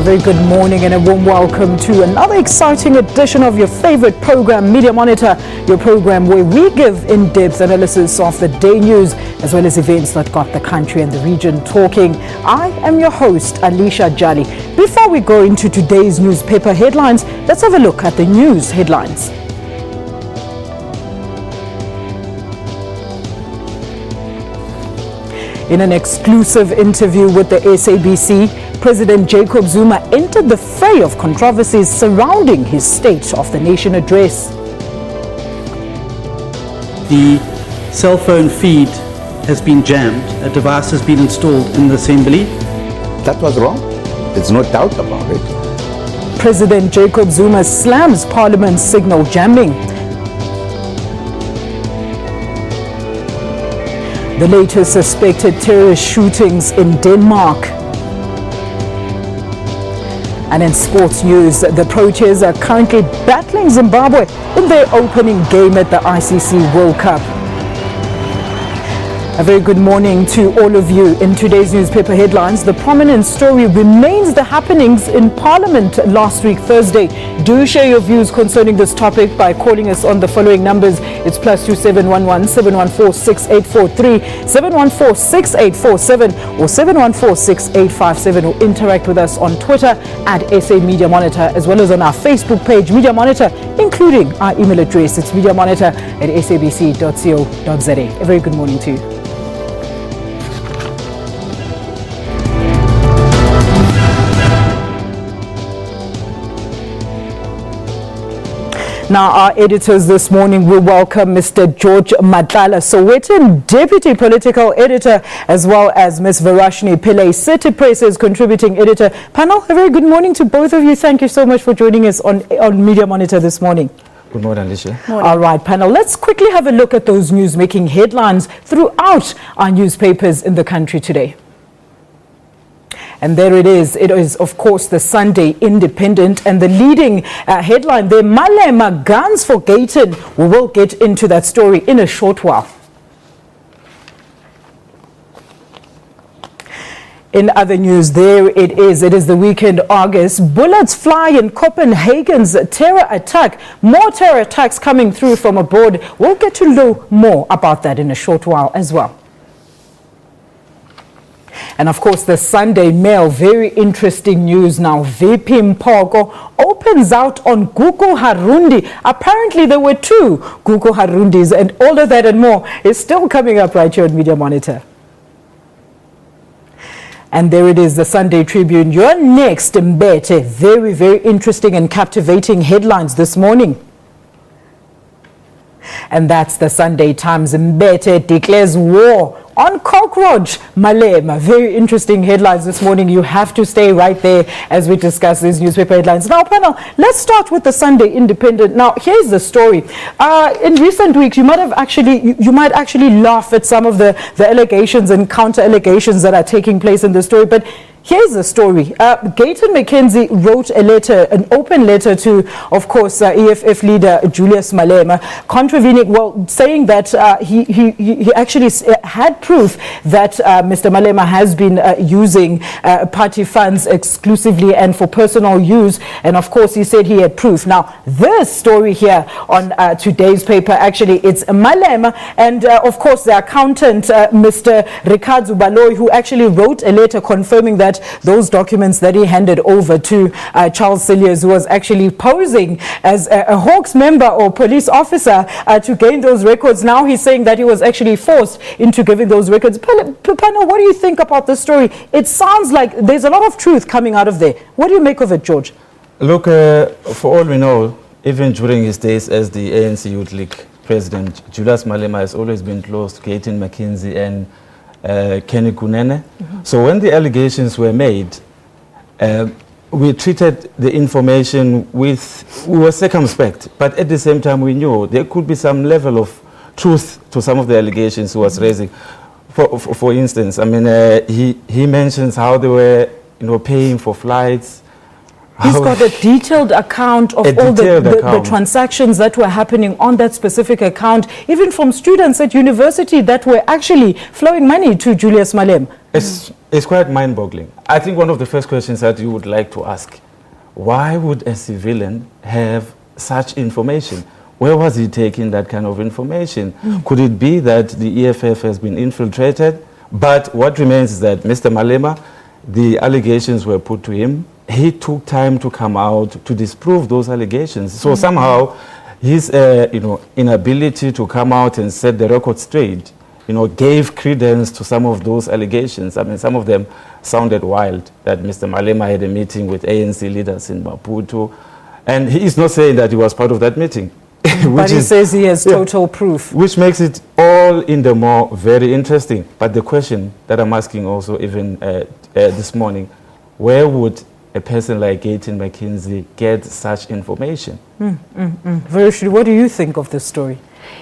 very good morning and a warm welcome to another exciting edition of your favorite program, Media Monitor, your program where we give in-depth analysis of the day news as well as events that got the country and the region talking. I am your host, Alicia Jali. Before we go into today's newspaper headlines, let's have a look at the news headlines. In an exclusive interview with the SABC, President Jacob Zuma entered the fray of controversies surrounding his State of the Nation address. The cell phone feed has been jammed. A device has been installed in the assembly. That was wrong. There's no doubt about it. President Jacob Zuma slams Parliament's signal jamming. The latest suspected terrorist shootings in Denmark. And in sports news, the Proteas are currently battling Zimbabwe in their opening game at the ICC World Cup. A very good morning to all of you. In today's newspaper headlines, the prominent story remains the happenings in Parliament last week, Thursday. Do share your views concerning this topic by calling us on the following numbers. It's +2711 714 6843, 714 6847 or 714 6857, or interact with us on Twitter at SA Media Monitor, as well as on our Facebook page, Media Monitor, including our email address. It's mediamonitor@sabc.co.za. A very good morning to you. Now, our editors this morning will welcome Mr. George Matlala, Sowetan Deputy Political Editor, as well as Ms. Varashni Pillay, City Press's contributing editor. Panel, a very good morning to both of you. Thank you so much for joining us on Media Monitor this morning. Good morning, Alicia. Morning. All right, panel, let's quickly have a look at those news-making headlines throughout our newspapers in the country today. And there it is. It is, of course, the Sunday Independent, and the leading headline there, Malema guns for Gayton. We will get into that story in a short while. In other news, there it is. It is the weekend, August. Bullets fly in Copenhagen's terror attack. More terror attacks coming through from abroad. We'll get to know more about that in a short while as well. And of course, the Sunday Mail, very interesting news now. VP Mpoko opens out on Gugu Harundi. Apparently, there were two Gugu Harundis, and all of that and more is still coming up right here on Media Monitor. And there it is, the Sunday Tribune. You're next, Mbete. Very, very interesting and captivating headlines this morning. And that's the Sunday Times. Mbete declares war on cockroach Malema. Very interesting headlines this morning. You have to stay right there as we discuss these newspaper headlines. Now, panel, let's start with the Sunday Independent. Now, here's the story. In recent weeks, you might actually laugh at some of the allegations and counter allegations that are taking place in the story, but here's the story. Gayton McKenzie wrote a letter, an open letter to, of course, EFF leader Julius Malema, contravening, saying that he actually had proof that Mr. Malema has been using party funds exclusively and for personal use. And of course, he said he had proof. Now, this story here on today's paper, actually, it's Malema and, of course, the accountant, Mr. Ricardo Baloy, who actually wrote a letter confirming that those documents that he handed over to Charles Cilliers, who was actually posing as a Hawks member or police officer to gain those records. Now he's saying that he was actually forced into giving those records. Panel, what do you think about this story? It sounds like there's a lot of truth coming out of there. What do you make of it, George? Look, for all we know, even during his days as the ANC Youth League president, Julius Malema has always been close to Gayton McKenzie and Kenny Kunene. So when the allegations were made, we treated the information we were circumspect, but at the same time we knew there could be some level of truth to some of the allegations he was raising. For instance, I mean, he mentions how they were, paying for flights, He's got a detailed account of all the transactions that were happening on that specific account, even from students at university that were actually flowing money to Julius Malema. It's quite mind-boggling. I think one of the first questions that you would like to ask, why would a civilian have such information? Where was he taking that kind of information? Could it be that the EFF has been infiltrated? But what remains is that Mr. Malema, the allegations were put to him. He took time to come out to disprove those allegations. So somehow his inability to come out and set the record straight, gave credence to some of those allegations. I mean, some of them sounded wild, that Mr. Malema had a meeting with ANC leaders in Maputo. And he is not saying that he was part of that meeting. But he says he has total proof. Which makes it all in the more very interesting. But the question that I'm asking also even this morning, where would a person like Gayton McKenzie get such information? Verishri, what do you think of this story?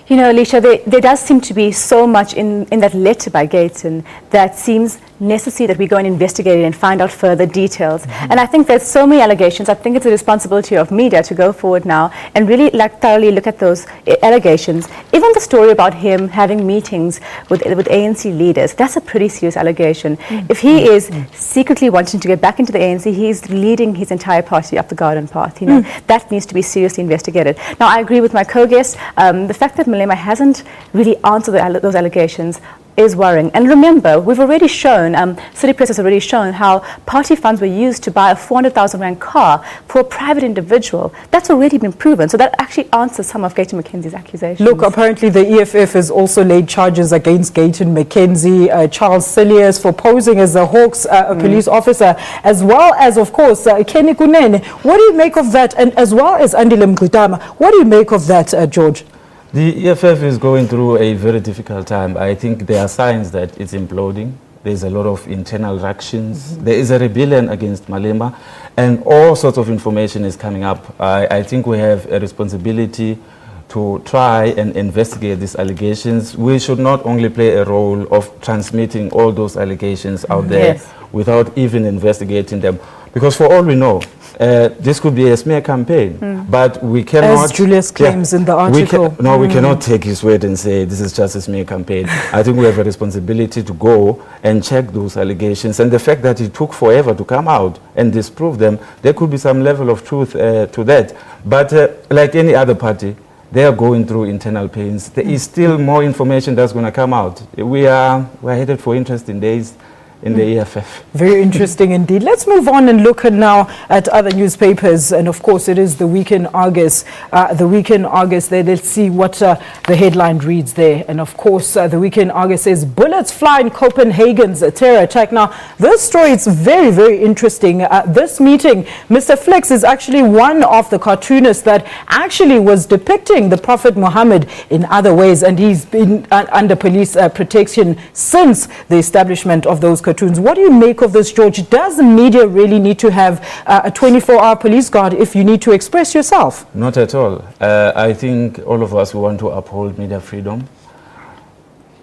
You know, Alicia, there does seem to be so much in that letter by Gayton that seems necessary that we go and investigate it and find out further details. And I think there's so many allegations. I think it's a responsibility of media to go forward now and really thoroughly look at those allegations. Even the story about him having meetings with ANC leaders, that's a pretty serious allegation. If he is secretly wanting to get back into the ANC, he's leading his entire party up the garden path. That needs to be seriously investigated. Now, I agree with my co-guest. The fact that Malema hasn't really answered those allegations is worrying. And remember, we've already shown, City Press has already shown how party funds were used to buy a 400,000 rand car for a private individual. That's already been proven. So that actually answers some of Gayton McKenzie's accusations. Look, apparently the EFF has also laid charges against Gayton McKenzie, Charles Cilliers for posing as a Hawks police officer, as well as, of course, Kenny Kunene. What do you make of that? And as well as Andile Mgqitama, what do you make of that, George? The EFF is going through a very difficult time. I think there are signs that it's imploding. There's a lot of internal ructions. There is a rebellion against Malema, and all sorts of information is coming up. I think we have a responsibility to try and investigate these allegations. We should not only play a role of transmitting all those allegations out there without even investigating them. Because for all we know, this could be a smear campaign, but we cannot... As Julius claims in the article. We cannot take his word and say this is just a smear campaign. I think we have a responsibility to go and check those allegations. And the fact that it took forever to come out and disprove them, there could be some level of truth to that. But like any other party, they are going through internal pains. There is still more information that's going to come out. We're headed for interesting days in the EFF. Very interesting indeed. Let's move on and look now at other newspapers. And of course, it is the Week in Argus. The Week in Argus there. Let's see what the headline reads there. And of course, the Week in Argus says, bullets fly in Copenhagen's terror attack. Now, this story is very, very interesting. This meeting, Mr. Flex is actually one of the cartoonists that actually was depicting the Prophet Muhammad in other ways. And he's been under police protection since the establishment of those cartoons. What do you make of this, George? Does the media really need to have a 24-hour police guard if you need to express yourself? Not at all. I think all of us want to uphold media freedom.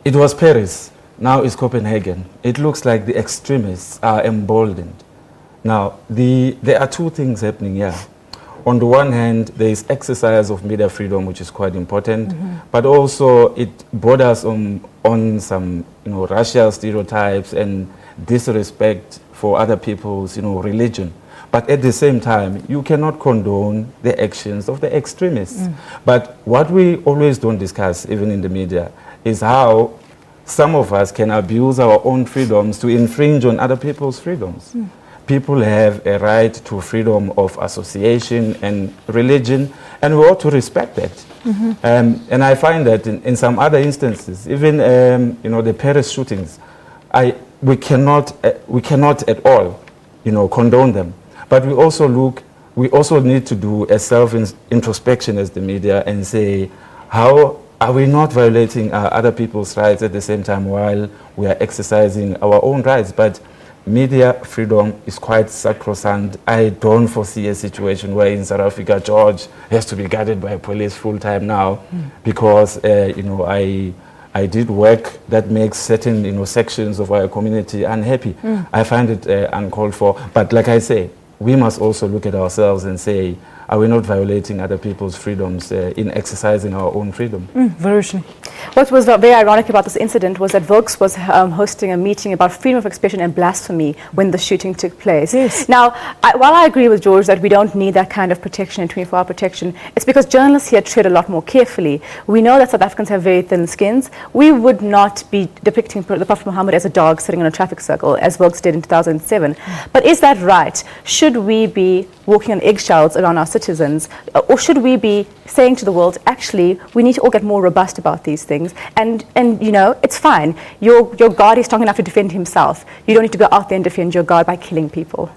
It was Paris, now it's Copenhagen. It looks like the extremists are emboldened. Now, there are two things happening here. On the one hand, there is exercise of media freedom, which is quite important, but also it borders on some, racial stereotypes and disrespect for other people's, religion. But at the same time, you cannot condone the actions of the extremists. But what we always don't discuss, even in the media, is how some of us can abuse our own freedoms to infringe on other people's freedoms. People have a right to freedom of association and religion, and we ought to respect that. And I find that in some other instances, even the Paris shootings, we cannot at all, condone them. But we also need to do a self-introspection as the media and say, how are we not violating other people's rights at the same time while we are exercising our own rights? But media freedom is quite sacrosanct. I don't foresee a situation where in South Africa, George has to be guarded by police full-time now because, I did work that makes certain, sections of our community unhappy. I find it uncalled for. But like I say, we must also look at ourselves and say, are we not violating other people's freedoms in exercising our own freedom? Varushni. What was very ironic about this incident was that Volks was hosting a meeting about freedom of expression and blasphemy when the shooting took place. Yes. Now, while I agree with George that we don't need that kind of protection and 24-hour protection, it's because journalists here tread a lot more carefully. We know that South Africans have very thin skins. We would not be depicting the Prophet Muhammad as a dog sitting in a traffic circle, as Volks did in 2007. But is that right? Should we be walking on eggshells around our citizens, or should we be saying to the world, actually, we need to all get more robust about these things, and you know, it's fine. Your guard is strong enough to defend himself. You don't need to go out there and defend your guard by killing people.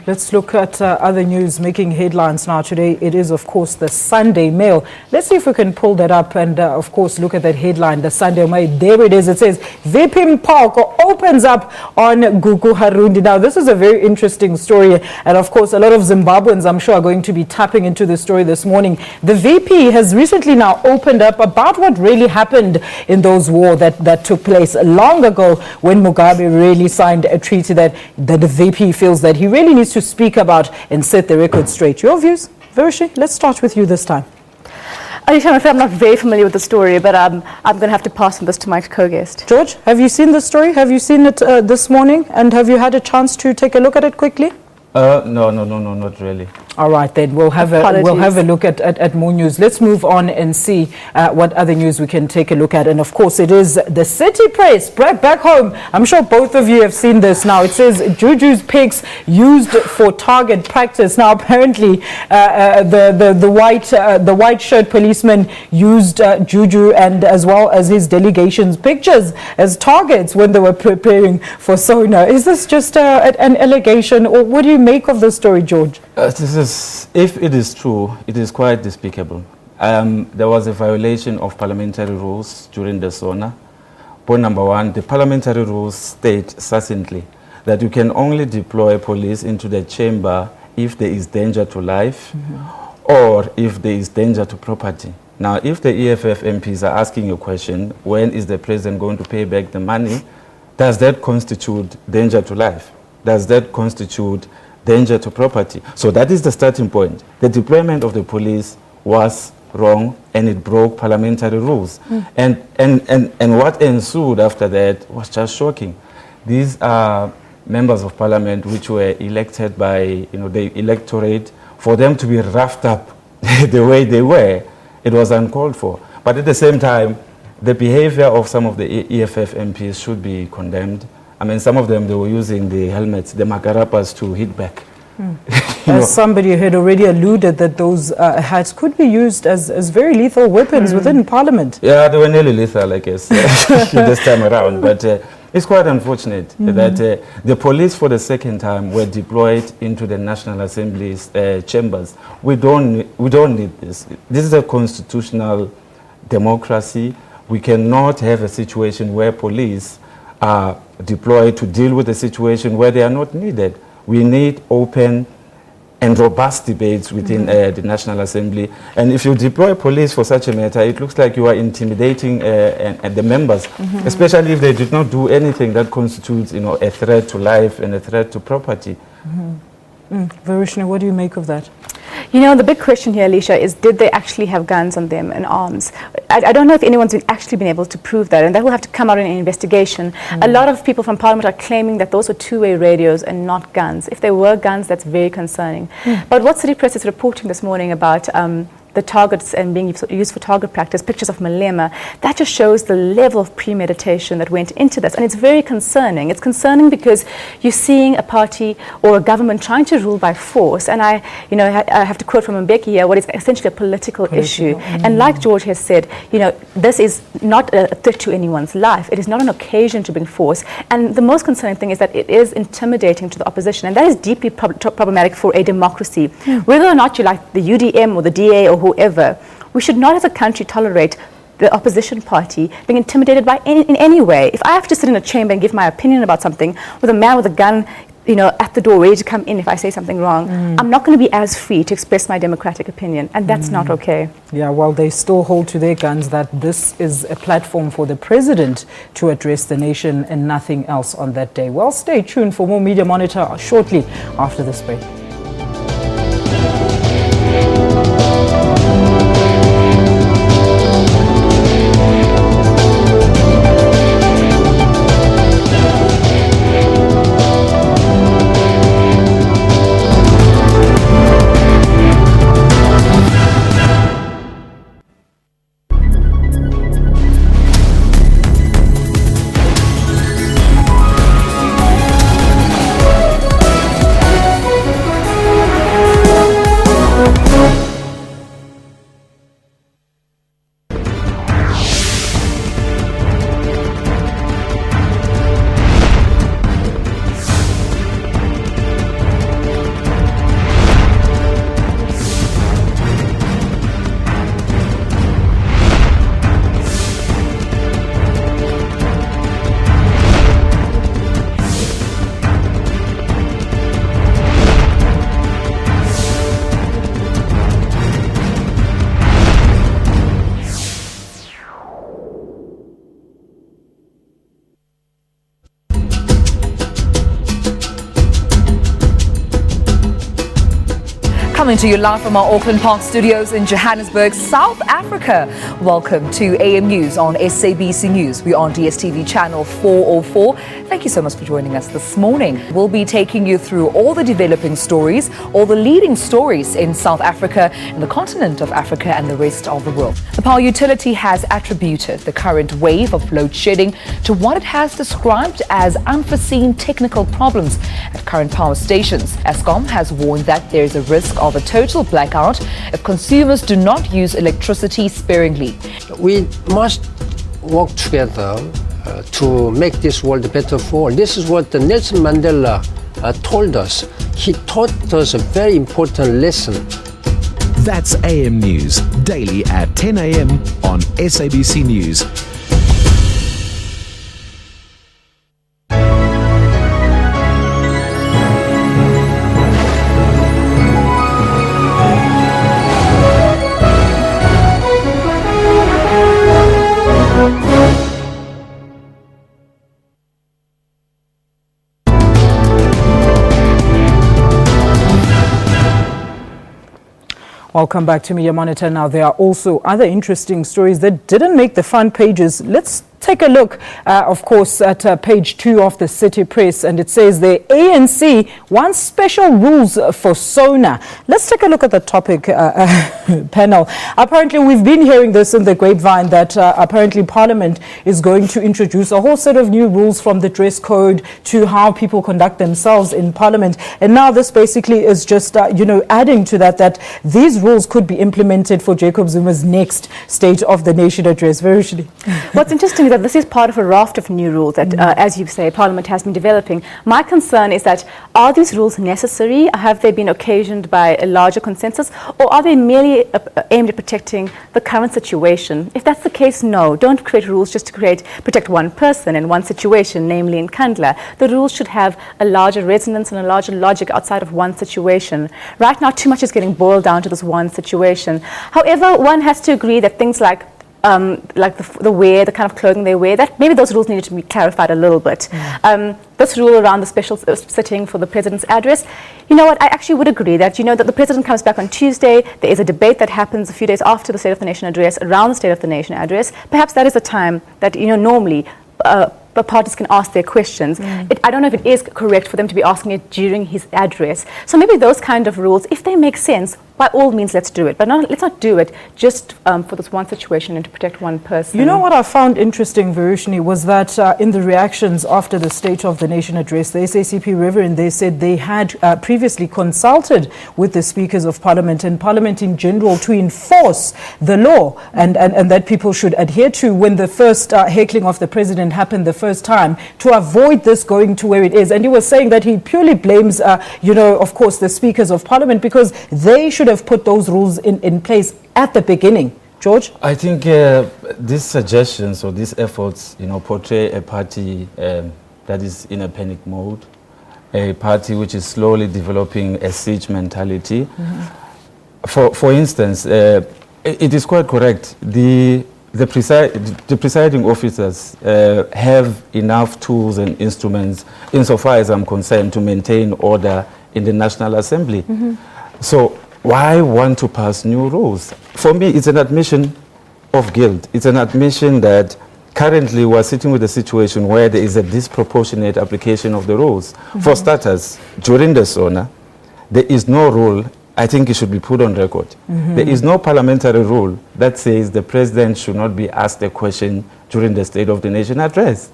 Let's look at other news making headlines now today. It is, of course, the Sunday Mail. Let's see if we can pull that up and, of course, look at that headline, the Sunday Mail. There it is. It says, Vipin Park opens up on Gugu Harundi. Now, this is a very interesting story, and, of course, a lot of Zimbabweans, I'm sure, are going to be tapping into the story this morning. The VP has recently now opened up about what really happened in those wars that took place long ago when Mugabe really signed a treaty that the VP feels that he really needs to speak about and set the record straight. Your views? Varushni, let's start with you this time. Alicia, I'm afraid I'm not very familiar with the story, but I'm going to have to pass on this to my co-guest. George, have you seen the story? Have you seen it this morning? And have you had a chance to take a look at it quickly? No, not really. All right, then we'll have a look at more news. Let's move on and see what other news we can take a look at. And of course, it is the City Press back home. I'm sure both of you have seen this now. It says Juju's pics used for target practice. Now, apparently, the white shirt policeman used Juju and as well as his delegation's pictures as targets when they were preparing for Sona. Is this just an allegation, or what do you make of the story, George? If it is true, it is quite despicable. There was a violation of parliamentary rules during the SONA. Point number one, the parliamentary rules state succinctly that you can only deploy police into the chamber if there is danger to life or if there is danger to property. Now, if the EFF MPs are asking a question, when is the president going to pay back the money, does that constitute danger to life? Does that constitute danger to property? So that is the starting point. The deployment of the police was wrong and it broke parliamentary rules. And what ensued after that was just shocking. These are members of parliament which were elected by the electorate. For them to be roughed up the way they were, it was uncalled for. But at the same time, the behavior of some of the EFF MPs should be condemned. I mean, some of them, they were using the helmets, the magarapas, to hit back. As somebody had already alluded that those hats could be used as very lethal weapons within Parliament. Yeah, they were nearly lethal, I guess, this time around. But it's quite unfortunate that the police, for the second time, were deployed into the National Assembly's chambers. We don't need this. This is a constitutional democracy. We cannot have a situation where police are deployed to deal with a situation where they are not needed. We need open and robust debates within the National Assembly. And if you deploy police for such a matter, it looks like you are intimidating the members, especially if they did not do anything that constitutes, a threat to life and a threat to property. Varushni, what do you make of that? The big question here, Alicia, is did they actually have guns on them and arms? I don't know if anyone's actually been able to prove that, and that will have to come out in an investigation. A lot of people from Parliament are claiming that those were two-way radios and not guns. If they were guns, that's very concerning. But what City Press is reporting this morning about the targets and being used for target practice, pictures of Malema, that just shows the level of premeditation that went into this. And it's very concerning. It's concerning because you're seeing a party or a government trying to rule by force. And I have to quote from Mbeki here, what is essentially a political issue. And like George has said, this is not a threat to anyone's life. It is not an occasion to bring force. And the most concerning thing is that it is intimidating to the opposition. And that is deeply problematic for a democracy. Whether or not you like the UDM or the DA or whoever, we should not as a country tolerate the opposition party being intimidated by in any way. If I have to sit in a chamber and give my opinion about something with a man with a gun at the door ready to come in if I say something wrong, I'm not going to be as free to express my democratic opinion, and that's not okay. Yeah, well, they still hold to their guns that this is a platform for the president to address the nation and nothing else on that day. Well, stay tuned for more Media Monitor shortly after this break. Coming to you live from our Auckland Park studios in Johannesburg, South Africa. Welcome to AM News on SABC News. We're on DSTV channel 404. Thank you so much for joining us this morning. We'll be taking you through all the developing stories, all the leading stories in South Africa, in the continent of Africa and the rest of the world. The power utility has attributed the current wave of load shedding to what it has described as unforeseen technical problems at current power stations. Eskom has warned that there is a risk of a total blackout if consumers do not use electricity sparingly. We must work together to make this world better for all. This is what Nelson Mandela told us. He taught us a very important lesson. That's AM News, daily at 10 a.m. on SABC News. Welcome back to Media Monitor. Now, there are also other interesting stories that didn't make the front pages. Let's take a look, of course, at page 2 of the City Press, and it says the ANC wants special rules for SONA. Let's take a look at the topic panel. Apparently, we've been hearing this in the grapevine that apparently Parliament is going to introduce a whole set of new rules, from the dress code to how people conduct themselves in Parliament. And now this basically is just, adding to that these rules could be implemented for Jacob Zuma's next State of the Nation address. Verishni. What's interesting is that this is part of a raft of new rules that, as you say, Parliament has been developing. My concern is that, are these rules necessary? Have they been occasioned by a larger consensus? Or are they merely aimed at protecting the current situation? If that's the case, no. Don't create rules just to protect one person in one situation, namely in Kandla. The rules should have a larger resonance and a larger logic outside of one situation. Right now, too much is getting boiled down to this one situation. However, one has to agree that things like the wear, the kind of clothing they wear, that maybe those rules needed to be clarified a little bit. This rule around the special sitting for the President's address, you know what, I actually would agree that, that the President comes back on Tuesday, there is a debate that happens a few days after the State of the Nation address, around the State of the Nation address. Perhaps that is a time that, normally the parties can ask their questions. I don't know if it is correct for them to be asking it during his address. So maybe those kind of rules, if they make sense, by all means, let's do it. But let's not do it just for this one situation and to protect one person. You know what I found interesting, Verishni, was that in the reactions after the State of the Nation address, the SACP Reverend, they said they had previously consulted with the speakers of Parliament and Parliament in general to enforce the law and that people should adhere to when the first heckling of the President happened the first time, to avoid this going to where it is. And he was saying that he purely blames, of course, the speakers of Parliament, because they should have put those rules in place at the beginning. George? I think these suggestions or these efforts, portray a party that is in a panic mode, a party which is slowly developing a siege mentality. For instance, it is quite correct. The presiding officers have enough tools and instruments, insofar as I'm concerned, to maintain order in the National Assembly. So why want to pass new rules? For me, it's an admission of guilt. It's an admission that currently we're sitting with a situation where there is a disproportionate application of the rules. For starters, during the SONA, there is no rule. I think it should be put on record. There is no parliamentary rule that says the President should not be asked a question during the State of the Nation address.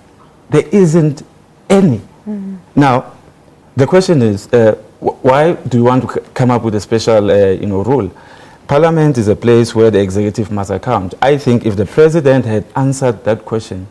There isn't any. Now, the question is, why do you want to come up with a special rule? Parliament is a place where the executive must account. I think if the President had answered that question,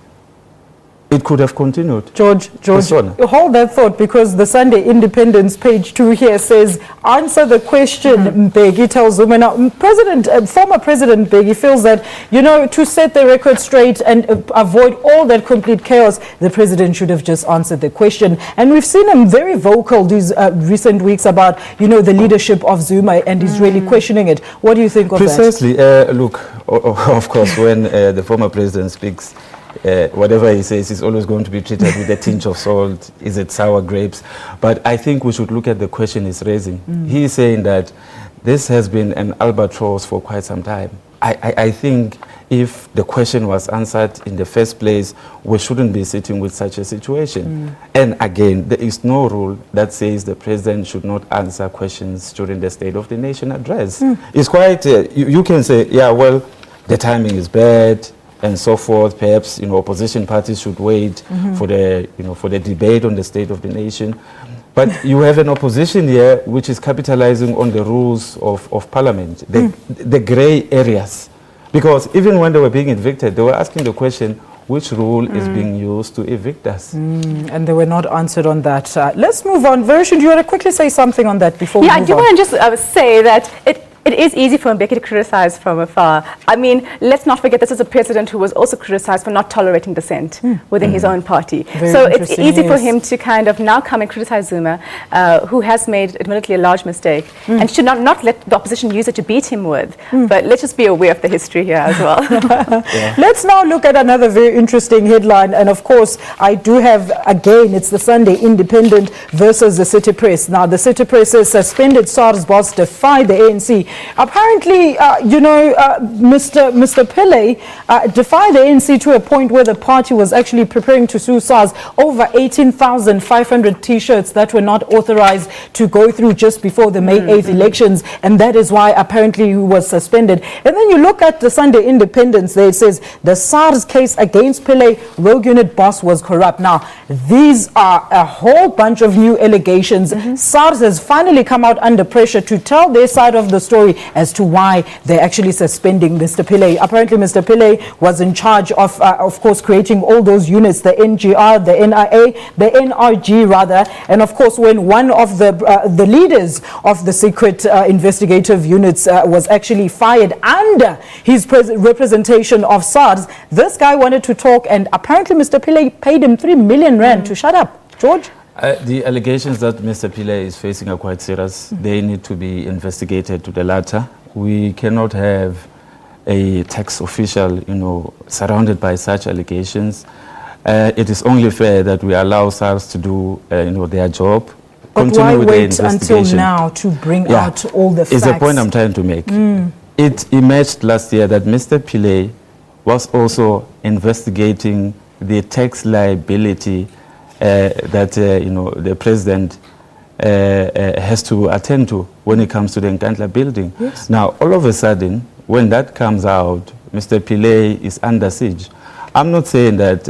it could have continued. George, hold that thought, because the Sunday Independence page 2 here says, answer the question, Mbeki tells Zuma. Now, former President Mbeki feels that, to set the record straight and avoid all that complete chaos, the President should have just answered the question. And we've seen him very vocal these recent weeks about, the leadership of Zuma, and he's really questioning it. What do you think of Precisely. Look, of course, when the former President speaks, whatever he says is always going to be treated with a tinge of salt. Is it sour grapes? But I think we should look at the question he's raising. He is saying that this has been an albatross for quite some time. I think if the question was answered in the first place, we shouldn't be sitting with such a situation. And again, there is no rule that says the president should not answer questions during the State of the Nation address. It's quite, you can say, yeah, well, the timing is bad and so forth. Perhaps, opposition parties should wait for the debate on the State of the Nation. But you have an opposition here which is capitalizing on the rules of Parliament, the grey areas. Because even when they were being evicted, they were asking the question, which rule is being used to evict us? And they were not answered on that. Let's move on. Version, do you want to quickly say something on that before we move on? Yeah, I do want to just say that it is easy for Mbeki to criticize from afar. I mean, let's not forget this is a president who was also criticized for not tolerating dissent within his own party. So it's easy for him to kind of now come and criticize Zuma, who has made admittedly a large mistake, and should not let the opposition use it to beat him with. But let's just be aware of the history here as well. Let's now look at another very interesting headline. And of course, I do have, again, it's the Sunday Independent versus the City Press. Now, the City Press says suspended SARS boss defied the ANC. Apparently, Mr. Pillay defied the ANC to a point where the party was actually preparing to sue SARS over 18,500 T-shirts that were not authorized to go through just before the May 8th elections. And that is why apparently he was suspended. And then you look at the Sunday Independence there, it says the SARS case against Pillay, rogue unit boss was corrupt. Now, these are a whole bunch of new allegations. SARS has finally come out under pressure to tell their side of the story as to why they're actually suspending Mr. Pillay. Apparently, Mr. Pillay was in charge of course, creating all those units, the NGR, the NIA, the NRG rather, and of course, when one of the leaders of the secret investigative units was actually fired under his representation of SARS, this guy wanted to talk, and apparently Mr. Pillay paid him 3 million rand to shut up. George? The allegations that Mr. Pillay is facing are quite serious. They need to be investigated to the latter. We cannot have a tax official, surrounded by such allegations. It is only fair that we allow SARS to do, their job. But why wait until now to bring out all the facts? It's the point I'm trying to make. It emerged last year that Mr. Pillay was also investigating the tax liability that the president has to attend to when it comes to the Nkandla building. Yes. Now, all of a sudden, when that comes out, Mr. Pillay is under siege. I'm not saying that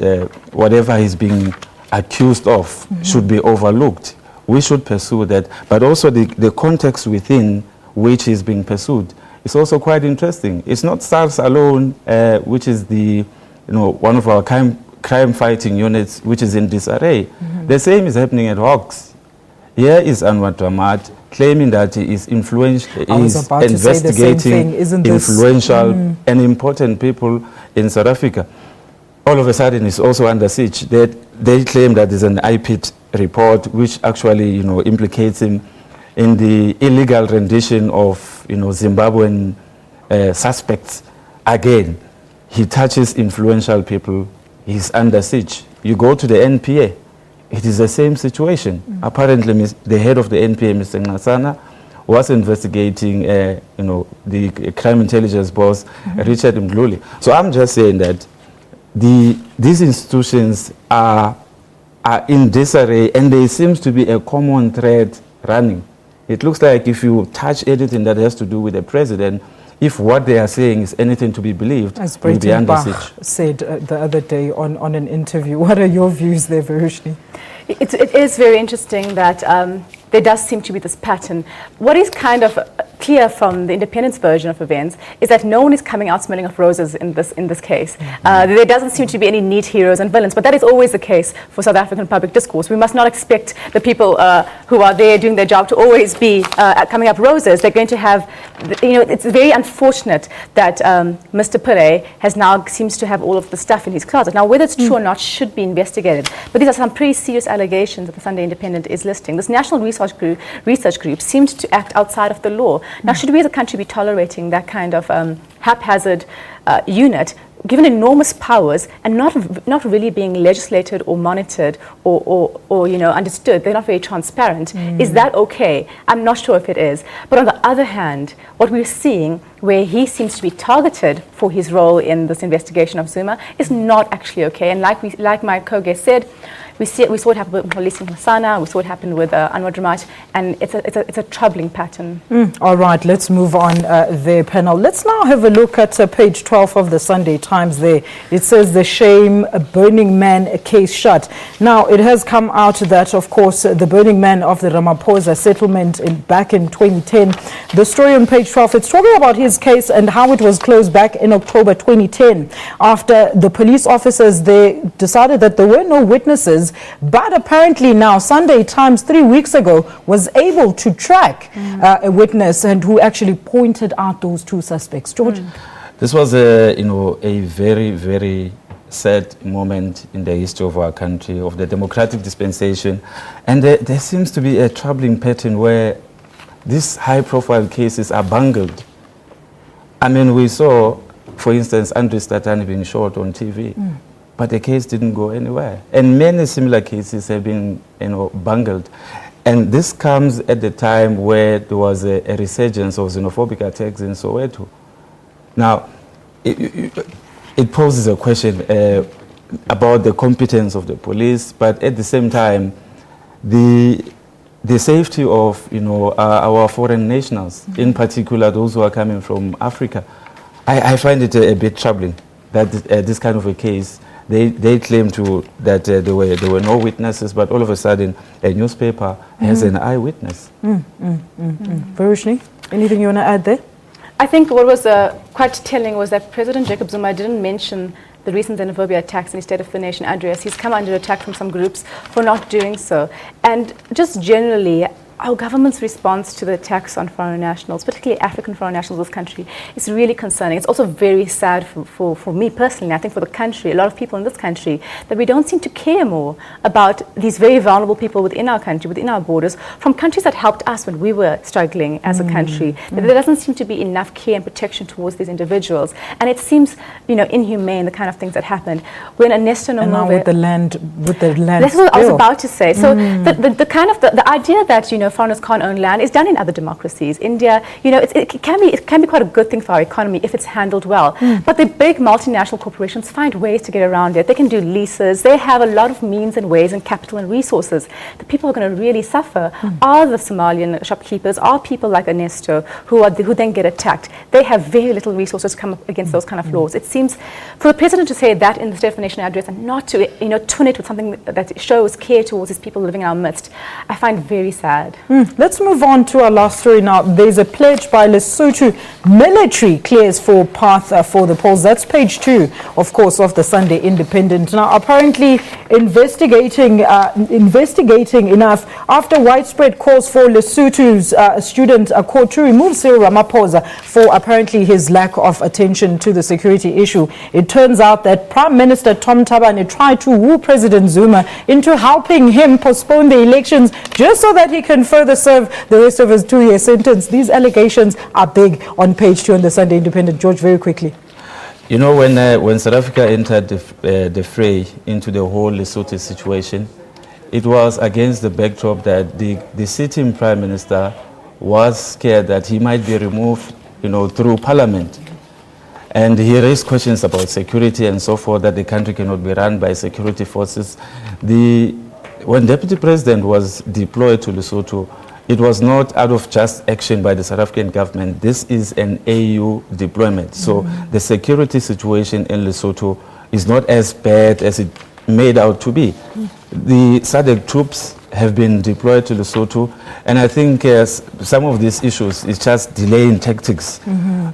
whatever he's being accused of should be overlooked. We should pursue that, but also the context within which he's being pursued is also quite interesting. It's not SARS alone, which is the one of our crime-fighting units, which is in disarray. The same is happening at Hawks. Here is Anwar Dwamat claiming that he is investigating influential and important people in South Africa. All of a sudden, he's also under siege. They claim that there's an IPIT report which actually, implicates him in the illegal rendition of, Zimbabwean suspects. Again, he touches influential people. He's under siege. You go to the NPA, it is the same situation. Apparently, the head of the NPA, Mr. Ngasana, was investigating, the crime intelligence boss, Richard Mdluli. So I'm just saying that these institutions are in disarray, and there seems to be a common thread running. It looks like if you touch anything that has to do with the president, if what they are saying is anything to be believed, as will be under siege. said the other day on an interview. What are your views there, Varushni? It is very interesting that there does seem to be this pattern. What is kind of clear from the Independence version of events is that no one is coming out smelling of roses in this case. There doesn't seem to be any neat heroes and villains, but that is always the case for South African public discourse. We must not expect the people who are there doing their job to always be coming up roses. They're going to have, it's very unfortunate that Mr. Pillay now seems to have all of the stuff in his closet. Now, whether it's true or not should be investigated. But these are some pretty serious allegations that the Sunday Independent is listing. This National Research Group seemed to act outside of the law. Now, should we as a country be tolerating that kind of haphazard unit, given enormous powers and not really being legislated or monitored or understood? They're not very transparent. Is that okay? I'm not sure if it is. But on the other hand, what we're seeing, where he seems to be targeted for his role in this investigation of Zuma, is not actually okay. And like my co-guest said, we saw it happen with Mxolisi Mhlosana, we saw it happen with Anwar Dramat, and it's a troubling pattern. All right, let's move on there, panel. Let's now have a look at page 12 of the Sunday Times there. It says the shame, a Burning Man case shut. Now, it has come out that, of course, the Burning Man of the Ramaphosa settlement back in 2010. The story on page 12, it's talking about his case and how it was closed back in October 2010 after the police officers they decided that there were no witnesses. But apparently now, Sunday Times 3 weeks ago was able to track a witness and who actually pointed out those two suspects. George? This was a very, very sad moment in the history of our country, of the democratic dispensation. And there seems to be a troubling pattern where these high-profile cases are bungled. I mean, we saw, for instance, Andrew Statani being shot on TV. But the case didn't go anywhere. And many similar cases have been, bungled. And this comes at the time where there was a resurgence of xenophobic attacks in Soweto. Now, it poses a question about the competence of the police, but at the same time, the safety of, our foreign nationals, in particular those who are coming from Africa. I find it a bit troubling that this kind of a case, they claim that there were no witnesses, but all of a sudden a newspaper has an eyewitness. Varushni, anything you want to add there? I think what was quite telling was that President Jacob Zuma didn't mention the recent xenophobia attacks in his State of the Nation address. He's come under attack from some groups for not doing so. And just generally, our government's response to the attacks on foreign nationals, particularly African foreign nationals in this country, is really concerning. It's also very sad for me personally, I think for the country, a lot of people in this country, that we don't seem to care more about these very vulnerable people within our country, within our borders, from countries that helped us when we were struggling as a country. There doesn't seem to be enough care and protection towards these individuals. And it seems, inhumane, the kind of things that happened. When Ernesto Nomove... And now with the land That's what I was about to say. So the idea that, foreigners can't own land is done in other democracies. India, it can be quite a good thing for our economy if it's handled well. But the big multinational corporations find ways to get around it. They can do leases. They have a lot of means and ways and capital and resources. The people who are going to really suffer are the Somalian shopkeepers, are people like Ernesto who then get attacked. They have very little resources to come up against those kind of laws. It seems for the president to say that in the State of the Nation address and not to tune it with something that shows care towards these people living in our midst, I find very sad. Let's move on to our last story now. There's a pledge by Lesotho military clears for path for the polls. That's page 2, of course, of the Sunday Independent. Now, apparently investigating enough after widespread calls for Lesotho's student court to remove Cyril Ramaphosa for apparently his lack of attention to the security issue. It turns out that Prime Minister Tom Tabane tried to woo President Zuma into helping him postpone the elections just so that he can further serve the rest of his 2-year sentence. These allegations are big on page 2 on the Sunday Independent. George, very quickly. When South Africa entered the fray into the whole Lesotho situation, it was against the backdrop that the sitting Prime Minister was scared that he might be removed, through Parliament. And he raised questions about security and so forth, that the country cannot be run by security forces. When Deputy President was deployed to Lesotho, it was not out of just action by the South African government. This is an AU deployment. So the security situation in Lesotho is not as bad as it made out to be. The SADC troops have been deployed to Lesotho, and I think some of these issues is just delaying tactics. For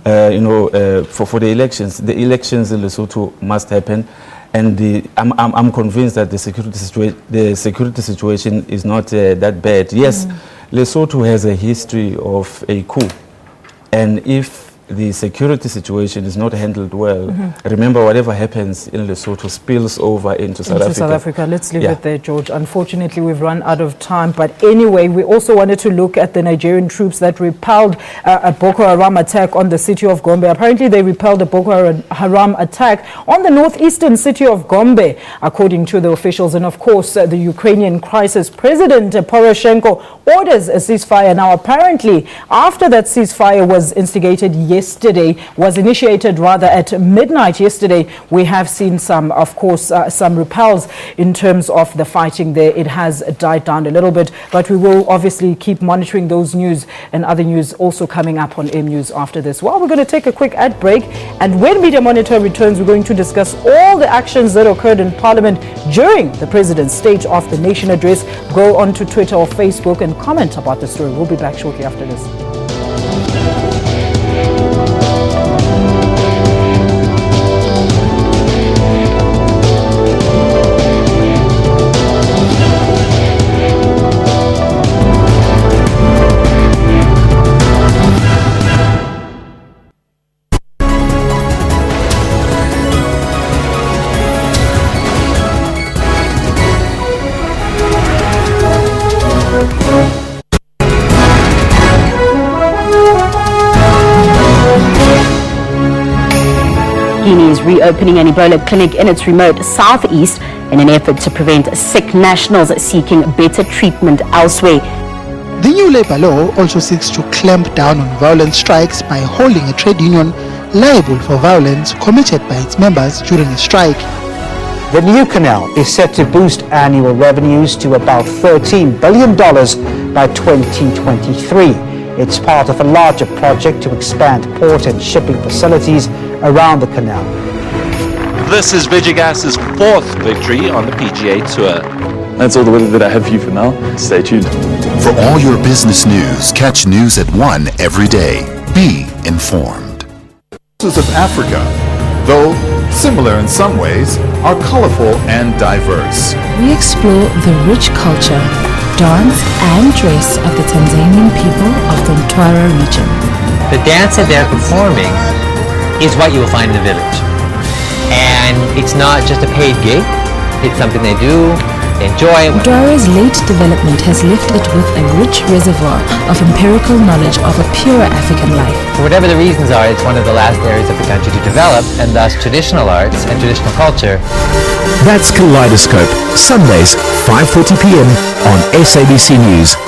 the elections. The elections in Lesotho must happen. And I'm convinced that the security situation is not that bad. Yes, Lesotho has a history of a coup. And if the security situation is not handled well, remember whatever happens in Lesotho spills over into South Africa. Let's leave it there, George. Unfortunately, we've run out of time. But anyway, we also wanted to look at the Nigerian troops that repelled a Boko Haram attack on the city of Gombe. Apparently, they repelled a Boko Haram attack on the northeastern city of Gombe, according to the officials. And of course, the Ukrainian crisis, President Poroshenko orders a ceasefire. Now, apparently, after that ceasefire was initiated at midnight yesterday, we have seen some repels in terms of the fighting there. It has died down a little bit, but we will obviously keep monitoring those news and other news also coming up on AM News after this. Well, we're going to take a quick ad break, and when Media Monitor returns, we're going to discuss all the actions that occurred in Parliament during the President's State of the Nation address. Go onto Twitter or Facebook and comment about the story. We'll be back shortly after this. Guinea is reopening an Ebola clinic in its remote southeast in an effort to prevent sick nationals seeking better treatment elsewhere. The new labor law also seeks to clamp down on violent strikes by holding a trade union liable for violence committed by its members during a strike. The new canal is set to boost annual revenues to about $13 billion by 2023. It's part of a larger project to expand port and shipping facilities around the canal. This is Vigigas's fourth victory on the PGA Tour. That's all the weather that I have for you for now. Stay tuned. For all your business news, catch news at 1 every day. Be informed. Of Africa, though similar in some ways, are colorful and diverse. We explore the rich culture, dance and dress of the Tanzanian people of the Mtwara region. The dance that they're performing is what you will find in the village. And it's not just a paid gig, it's something they do, they enjoy. Mtwara's late development has left it with a rich reservoir of empirical knowledge of a purer African life. For whatever the reasons are, it's one of the last areas of the country to develop, and thus traditional arts and traditional culture. That's Kaleidoscope, Sundays, 5:40 p.m. on SABC News.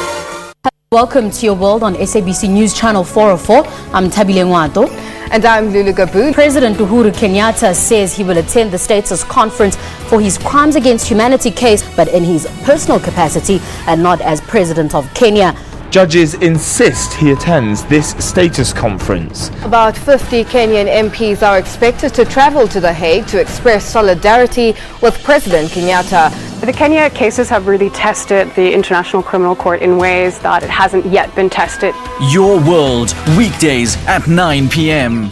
Welcome to your world on SABC News Channel 404. I'm Tabile Ngwato. And I'm Lulu Gabu. President Uhuru Kenyatta says he will attend the Status Conference for his Crimes Against Humanity case, but in his personal capacity and not as President of Kenya. Judges insist he attends this status conference. About 50 Kenyan MPs are expected to travel to The Hague to express solidarity with President Kenyatta. The Kenya cases have really tested the International Criminal Court in ways that it hasn't yet been tested. Your World, weekdays at 9 p.m.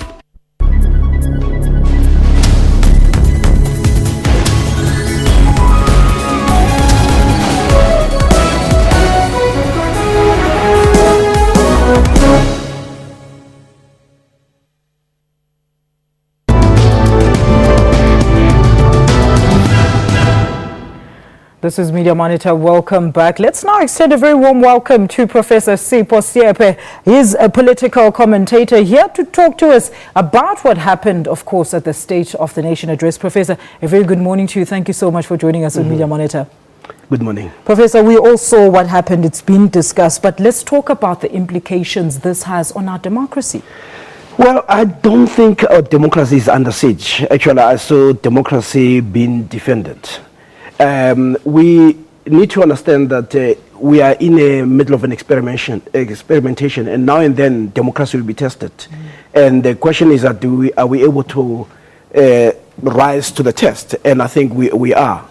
This is Media Monitor. Welcome back. Let's now extend a very warm welcome to Professor Sipho Siepe. He's a political commentator here to talk to us about what happened, of course, at the State of the Nation address. Professor, a very good morning to you. Thank you so much for joining us on Media Monitor. Good morning. Professor, we all saw what happened. It's been discussed, but let's talk about the implications this has on our democracy. Well, I don't think our democracy is under siege. Actually, I saw democracy being defended. We need to understand that we are in the middle of an experimentation, and now and then democracy will be tested. And the question is that are we able to rise to the test? And I think we are.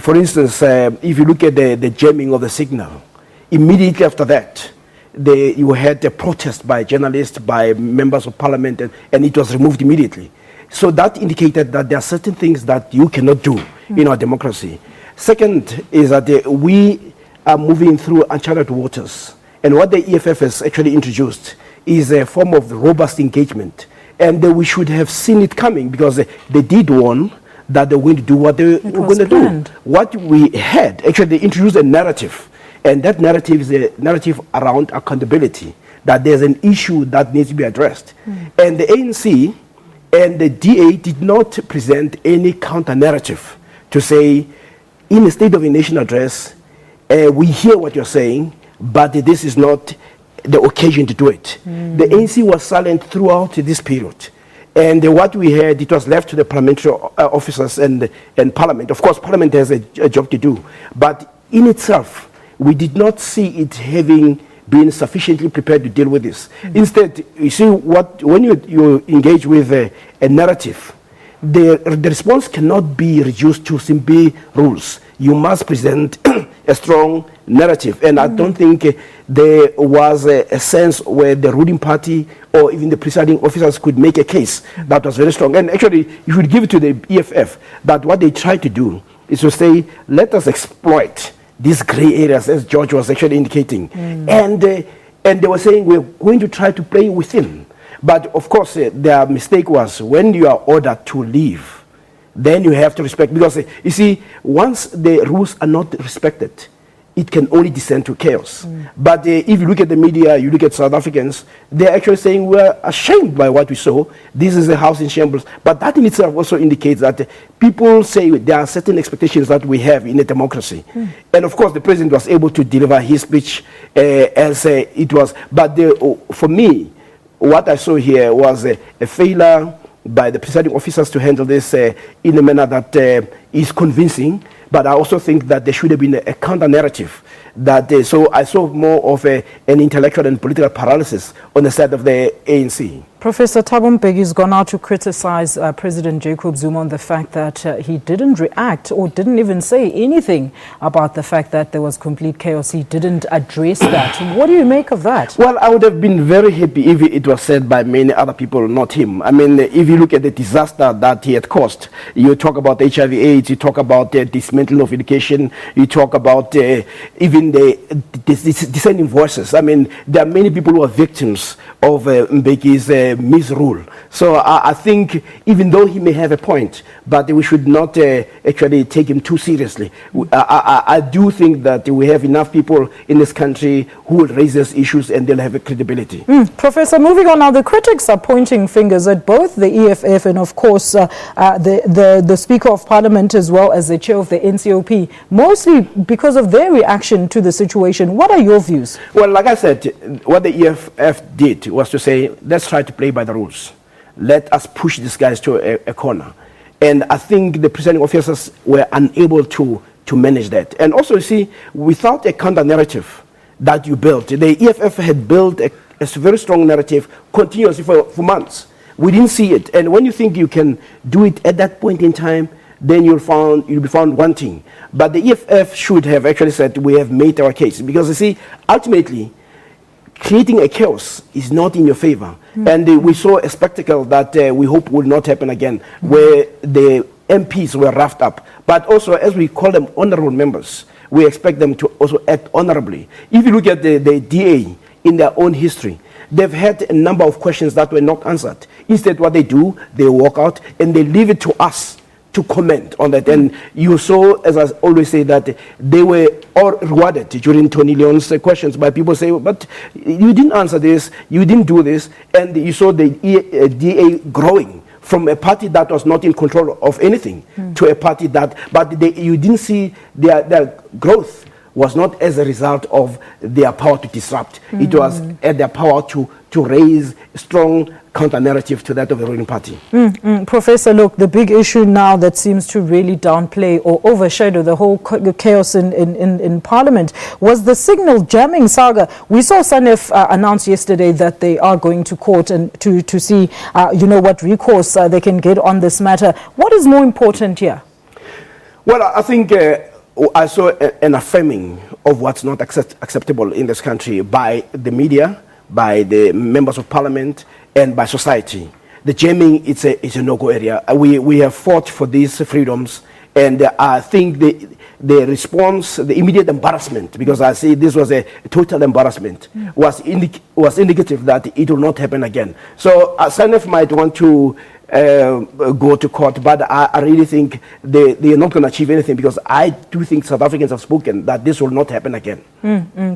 For instance, if you look at the jamming of the signal, immediately after that, you had a protest by journalists, by members of parliament, and it was removed immediately. So that indicated that there are certain things that you cannot do in our democracy. Second is that we are moving through uncharted waters. And what the EFF has actually introduced is a form of robust engagement. And we should have seen it coming, because they did warn that they were going to do what they were going to do. What we had, actually, they introduced a narrative. And that narrative is a narrative around accountability, that there's an issue that needs to be addressed. And the ANC and the DA did not present any counter-narrative to say, in a State of the Nation address, we hear what you're saying, but this is not the occasion to do it. The ANC was silent throughout this period. And what we heard, it was left to the parliamentary officers and Parliament. Of course, Parliament has a job to do. But in itself, we did not see it having been sufficiently prepared to deal with this. Instead, you see, when you engage with a narrative, the response cannot be reduced to simply rules. You must present a strong narrative. And I don't think there was a sense where the ruling party or even the presiding officers could make a case that was very strong. And actually, you should give it to the EFF that what they try to do is to say, let us exploit these gray areas, as George was actually indicating. And they were saying, we're going to try to play within. But of course, their mistake was when you are ordered to leave, then you have to respect. Because you see, once the rules are not respected, it can only descend to chaos. But if you look at the media, you look at South Africans, they're actually saying we're ashamed by what we saw. This is a house in shambles. But that in itself also indicates that people say there are certain expectations that we have in a democracy. And of course, the president was able to deliver his speech as it was. But for me, what I saw here was a failure by the presiding officers to handle this in a manner that is convincing. But I also think that there should have been a counter-narrative. So I saw more of an intellectual and political paralysis on the side of the ANC. Professor Thabo Mbeki has gone out to criticize President Jacob Zuma on the fact that he didn't react or didn't even say anything about the fact that there was complete chaos. He didn't address that. What do you make of that? Well, I would have been very happy if it was said by many other people, not him. I mean, if you look at the disaster that he had caused, you talk about HIV/AIDS, you talk about the dismantling of education, you talk about even the dissenting voices. I mean, there are many people who are victims of Mbeki's misrule. So I think even though he may have a point, but we should not actually take him too seriously. I do think that we have enough people in this country who will raise these issues and they'll have a credibility. Professor, moving on now, the critics are pointing fingers at both the EFF and of course the Speaker of Parliament as well as the Chair of the NCOP, mostly because of their reaction to the situation. What are your views? Well, like I said, what the EFF did was to say, let's try to play by the rules. Let us push these guys to a corner. And I think the presiding officers were unable to manage that. And also, you see, without a counter-narrative that you built, the EFF had built a very strong narrative continuously for months. We didn't see it. And when you think you can do it at that point in time, then you'll be found wanting. But the EFF should have actually said, we have made our case. Because you see, ultimately, creating a chaos is not in your favor. And we saw a spectacle that we hope will not happen again, where the MPs were roughed up. But also, as we call them honorable members, we expect them to also act honorably. If you look at the DA in their own history, they've had a number of questions that were not answered. Instead, what they do, they walk out and they leave it to us to comment on that. And you saw, as I always say, that they were all rewarded during Tony Leon's questions by people saying, but you didn't answer this, you didn't do this. And you saw the DA growing from a party that was not in control of anything to a party that, but you didn't see their growth was not as a result of their power to disrupt. It was at their power to raise strong counter-narrative to that of the ruling party. Professor, look, the big issue now that seems to really downplay or overshadow the whole chaos in Parliament was the signal jamming saga. We saw SANEF announce yesterday that they are going to court and to see, what recourse they can get on this matter. What is more important here? Well, I think I saw an affirming of what's not acceptable in this country by the media, by the members of Parliament, and by society. The jamming, it's a no-go area. We have fought for these freedoms, and I think the response, the immediate embarrassment, because I say this was a total embarrassment, was indicative that it will not happen again. So SANEF might want to go to court, but I really think they are not going to achieve anything, because I do think South Africans have spoken that this will not happen again.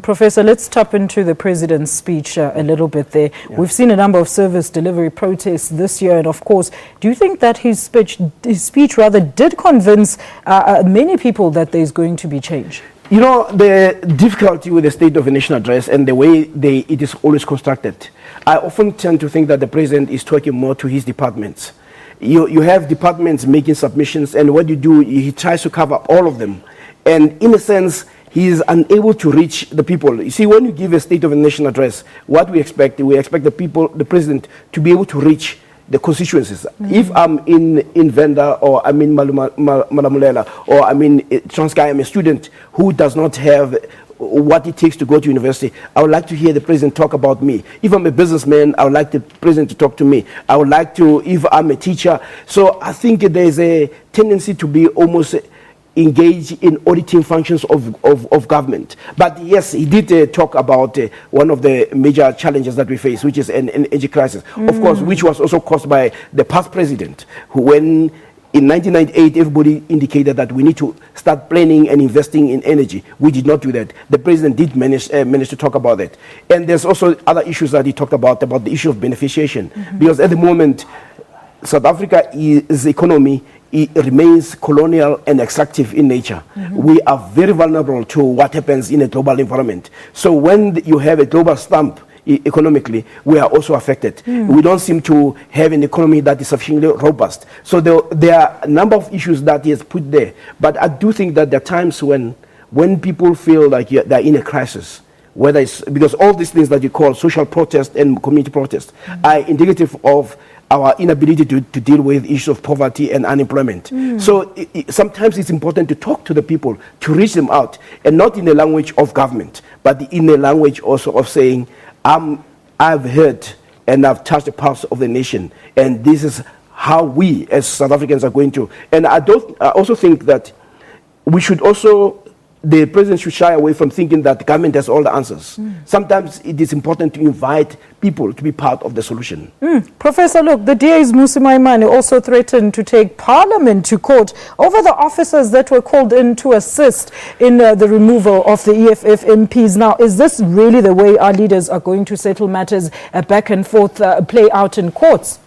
Professor, let's tap into the president's speech a little bit there. Yeah. We've seen a number of service delivery protests this year, and of course, do you think that his speech did convince many people that there's going to be change? You know, the difficulty with the State of the Nation address and the way it is always constructed, I often tend to think that the president is talking more to his departments. You have departments making submissions, and what you do, he tries to cover all of them. And in a sense, he is unable to reach the people. You see, when you give a State of the Nation address, what we expect the president to be able to reach the constituencies. If I'm in Venda, or I'm in Malamulela, or I'm in Transkei, I'm a student who does not have what it takes to go to university, I would like to hear the president talk about me. If I'm a businessman, I would like the president to talk to me. I would like to, if I'm a teacher. So I think there's a tendency to be almost engaged in auditing functions of government. But yes, he did talk about one of the major challenges that we face, which is an energy crisis, of course, which was also caused by the past president, who, when in 1998, everybody indicated that we need to start planning and investing in energy. We did not do that. The president did manage to talk about that. And there's also other issues that he talked about the issue of beneficiation. Because at the moment, South Africa's economy, it remains colonial and extractive in nature. We are very vulnerable to what happens in a global environment. So when you have a global stamp economically, we are also affected. We don't seem to have an economy that is sufficiently robust. So there are a number of issues that he has put there. But I do think that there are times when people feel like they're in a crisis, whether it's because all these things that you call social protest and community protest are indicative of our inability to deal with issues of poverty and unemployment. So sometimes it's important to talk to the people, to reach them out, and not in the language of government, but in the language also of saying, I've heard and I've touched the pulse of the nation, and this is how we as South Africans are going to. And I also think that we should also, the president should shy away from thinking that the government has all the answers. Sometimes it is important to invite people to be part of the solution. Professor, look, the DA's Musi Maimane also threatened to take Parliament to court over the officers that were called in to assist in the removal of the EFF MPs. Now, is this really the way our leaders are going to settle matters back and forth, play out in courts?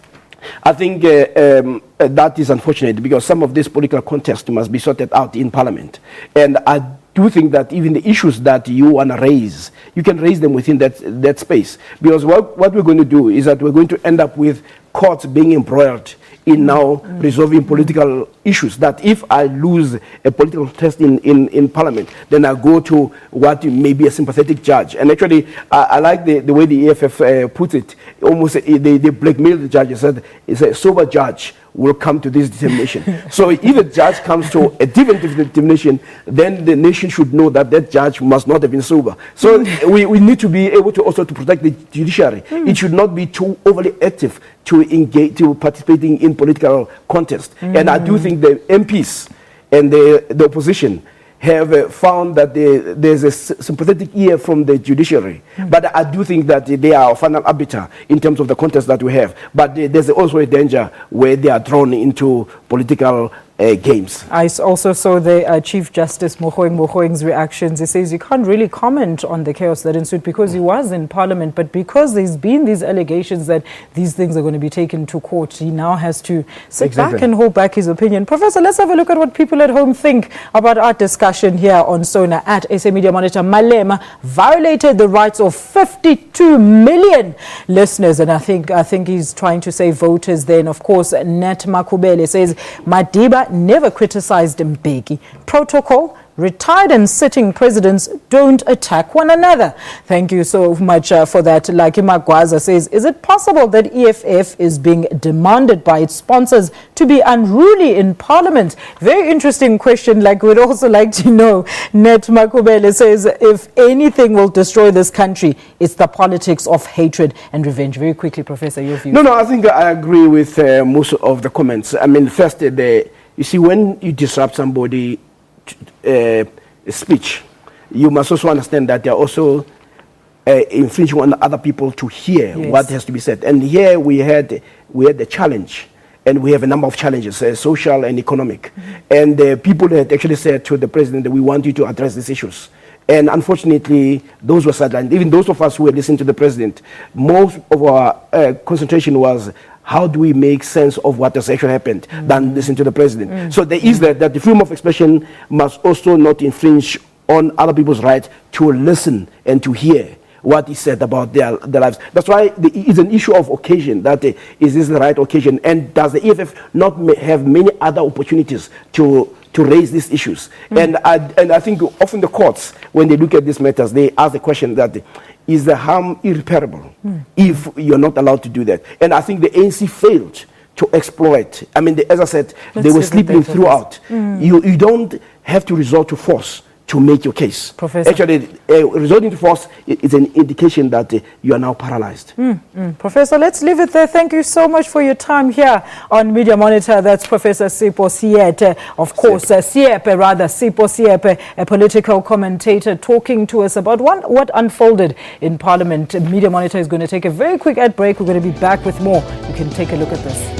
I think that is unfortunate, because some of this political contest must be sorted out in Parliament. And I do think that even the issues that you want to raise, you can raise them within that space. Because what we're going to do is that we're going to end up with courts being embroiled in now resolving political issues. That if I lose a political test in Parliament, then I go to what may be a sympathetic judge. And actually, I like the way the EFF puts it. Almost they blackmail the judge and said, it's a sober judge will come to this determination. So if a judge comes to a different determination, then the nation should know that that judge must not have been sober. So we need to be able to also to protect the judiciary. It should not be too overly active to engage, to participating in political contest. And I do think the MPs and the opposition have found that there's a sympathetic ear from the judiciary. But I do think that they are our final arbiter in terms of the contest that we have. But there's also a danger where they are drawn into political games. I also saw the Chief Justice Mogoeng's reactions. He says you can't really comment on the chaos that ensued because he was in Parliament, but because there's been these allegations that these things are going to be taken to court, he now has to sit back and hold back his opinion. Professor, let's have a look at what people at home think about our discussion here on Sona at SA Media Monitor. Malema violated the rights of 52 million listeners, and I think he's trying to say voters then. Of course, Nat Makubele says Madiba never criticized Mbeki. Protocol, retired and sitting presidents don't attack one another. Thank you so much for that. Laki Magwaza says, is it possible that EFF is being demanded by its sponsors to be unruly in Parliament? Very interesting question. Like, we'd also like to know. Net Makubele says, if anything will destroy this country, it's the politics of hatred and revenge. Very quickly, Professor, your view. No, I think I agree with most of the comments. I mean, first, you see, when you disrupt somebody speech, you must also understand that they are also infringing on other people to hear what has to be said. And here we had the challenge, and we have a number of challenges, social and economic. And people had actually said to the president that we want you to address these issues. And unfortunately, those were sidelined. Even those of us who had listened to the president, most of our concentration was how do we make sense of what has actually happened than listen to the president. So there is that the freedom of expression must also not infringe on other people's right to listen and to hear what is said about their lives. That's why it's an issue of occasion, that is this the right occasion, and does the EFF not have many other opportunities to raise these issues? And I think often the courts, when they look at these matters, they ask the question that is the harm irreparable if you're not allowed to do that? And I think the ANC failed to exploit. I mean, as I said, they were sleeping throughout. You don't have to resort to force to make your case. Professor. Actually, resorting to force is an indication that you are now paralyzed. Professor, let's leave it there. Thank you so much for your time here on Media Monitor. That's Professor Sipho Siepe, of course, Sipho Siepe, a political commentator, talking to us about what unfolded in Parliament. Media Monitor is going to take a very quick ad break. We're going to be back with more. You can take a look at this.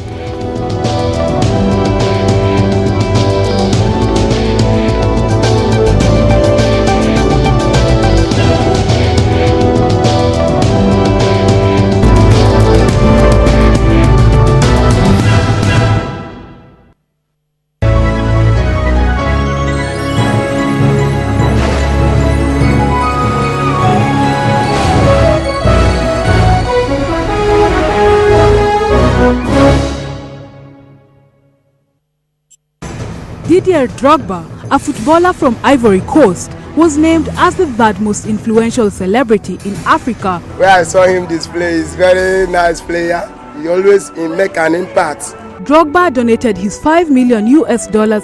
Didier Drogba, a footballer from Ivory Coast, was named as the third most influential celebrity in Africa. Where I saw him display, he's very nice player. He always make an impact. Drogba donated his $5 million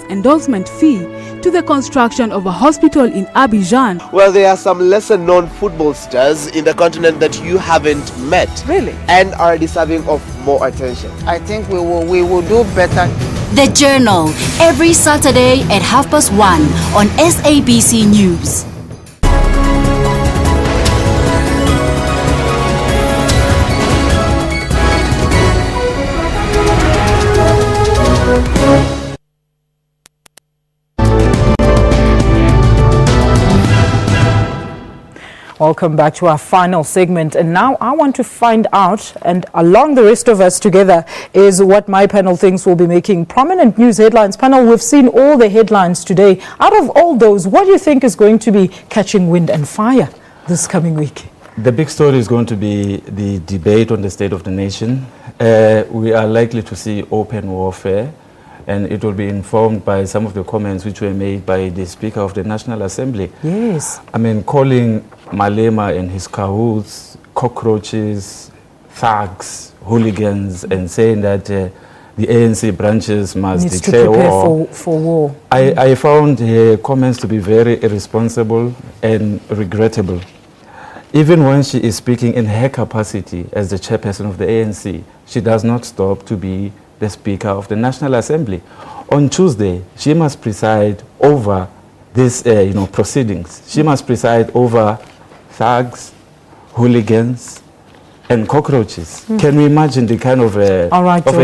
endorsement fee to the construction of a hospital in Abidjan. Well, there are some lesser known football stars in the continent that you haven't met. Really? And are deserving of more attention. I think we will do better. The Journal, every Saturday at 1:30 on SABC News. Welcome back to our final segment, and now I want to find out, and along the rest of us together, is what my panel thinks will be making prominent news headlines. Panel, we've seen all the headlines today. Out of all those, what do you think is going to be catching wind and fire this coming week? The big story is going to be the debate on the state of the nation. We are likely to see open warfare, and it will be informed by some of the comments which were made by the Speaker of the National Assembly. Yes. I mean, calling Malema and his cahoots cockroaches, thugs, hooligans, and saying that the ANC branches must declare war. For war. I found comments to be very irresponsible and regrettable. Even when she is speaking in her capacity as the chairperson of the ANC, she does not stop to be the Speaker of the National Assembly. On Tuesday, she must preside over these proceedings. She must preside over thugs, hooligans, and cockroaches. Can we imagine the kind of a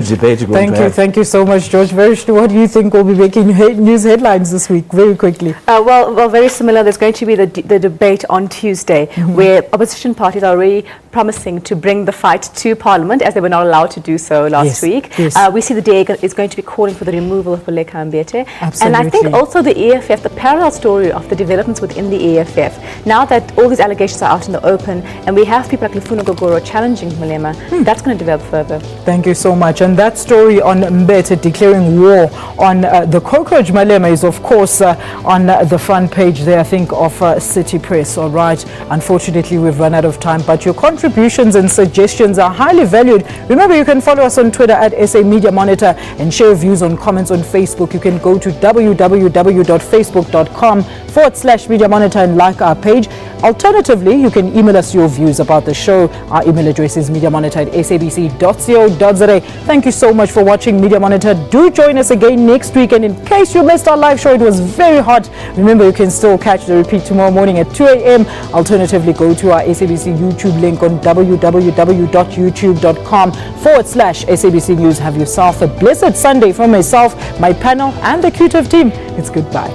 debate you're going to have? Thank you so much, George. What do you think will be making news headlines this week? Very quickly. Well, very similar. There's going to be the debate on Tuesday, where opposition parties are already promising to bring the fight to Parliament, as they were not allowed to do so last week. Yes. We see the DA is going to be calling for the removal of Baleka Mbete. Absolutely. And I think also the EFF, the parallel story of the developments within the EFF, now that all these allegations are out in the open, and we have people like Lufuna Gogoro challenging Malema, that's going to develop further. Thank you so much. And that story on Mbete declaring war on the cockroach Malema is, of course, on the front page there, I think, of City Press. All right. Unfortunately, we've run out of time, but your contributions and suggestions are highly valued. Remember, you can follow us on Twitter at SA Media Monitor and share views on comments on Facebook. You can go to www.facebook.com/Media Monitor and like our page. Alternatively, you can email us your views about the show. Our email address is mediamonitor@sabc.co.za. Thank you so much for watching Media Monitor. Do join us again next week. And in case you missed our live show, it was very hot. Remember, you can still catch the repeat tomorrow morning at 2 a.m. Alternatively, go to our SABC YouTube link on www.youtube.com/SABC News. Have yourself a blessed Sunday. From myself, my panel, and the QTIV team, it's goodbye.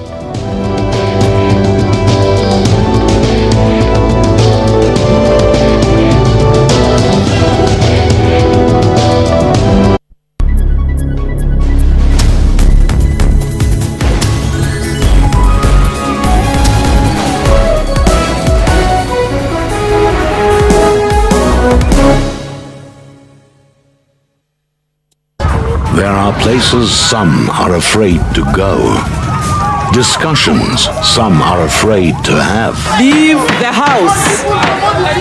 There are places some are afraid to go. Discussions some are afraid to have. Leave the house.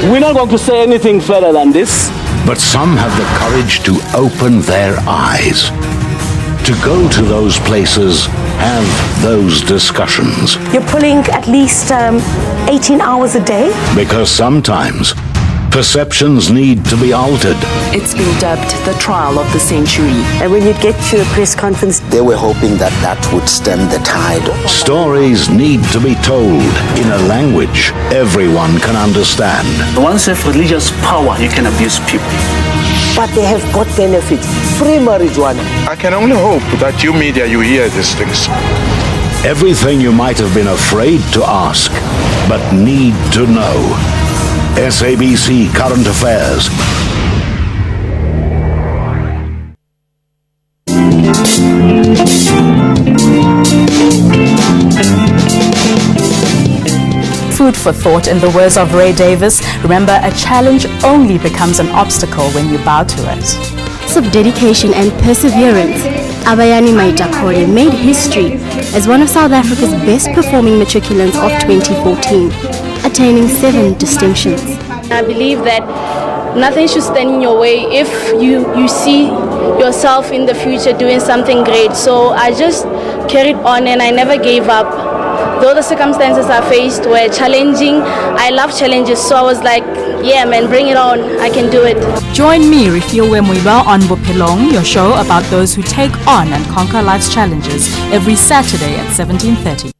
We're not going to say anything further than this. But some have the courage to open their eyes. To go to those places, have those discussions. You're pulling at least 18 hours a day. Because sometimes perceptions need to be altered. It's been dubbed the trial of the century. And when you get to a press conference, they were hoping that that would stem the tide. Stories need to be told in a language everyone can understand. Once you have religious power, you can abuse people. But they have got benefits. Free marijuana. I can only hope that you media, you hear these things. Everything you might have been afraid to ask, but need to know. SABC Current Affairs. Food for thought, in the words of Ray Davis. Remember, a challenge only becomes an obstacle when you bow to it. Of dedication and perseverance, Abayani Maitakore made history as one of South Africa's best performing matriculants of 2014, attaining 7 distinctions. I believe that nothing should stand in your way if you see yourself in the future doing something great. So I just carried on and I never gave up. Though the circumstances I faced were challenging, I love challenges. So I was like, yeah man, bring it on, I can do it. Join me, Refiwe Muiba, on Bophelong, your show about those who take on and conquer life's challenges, every Saturday at 17:30.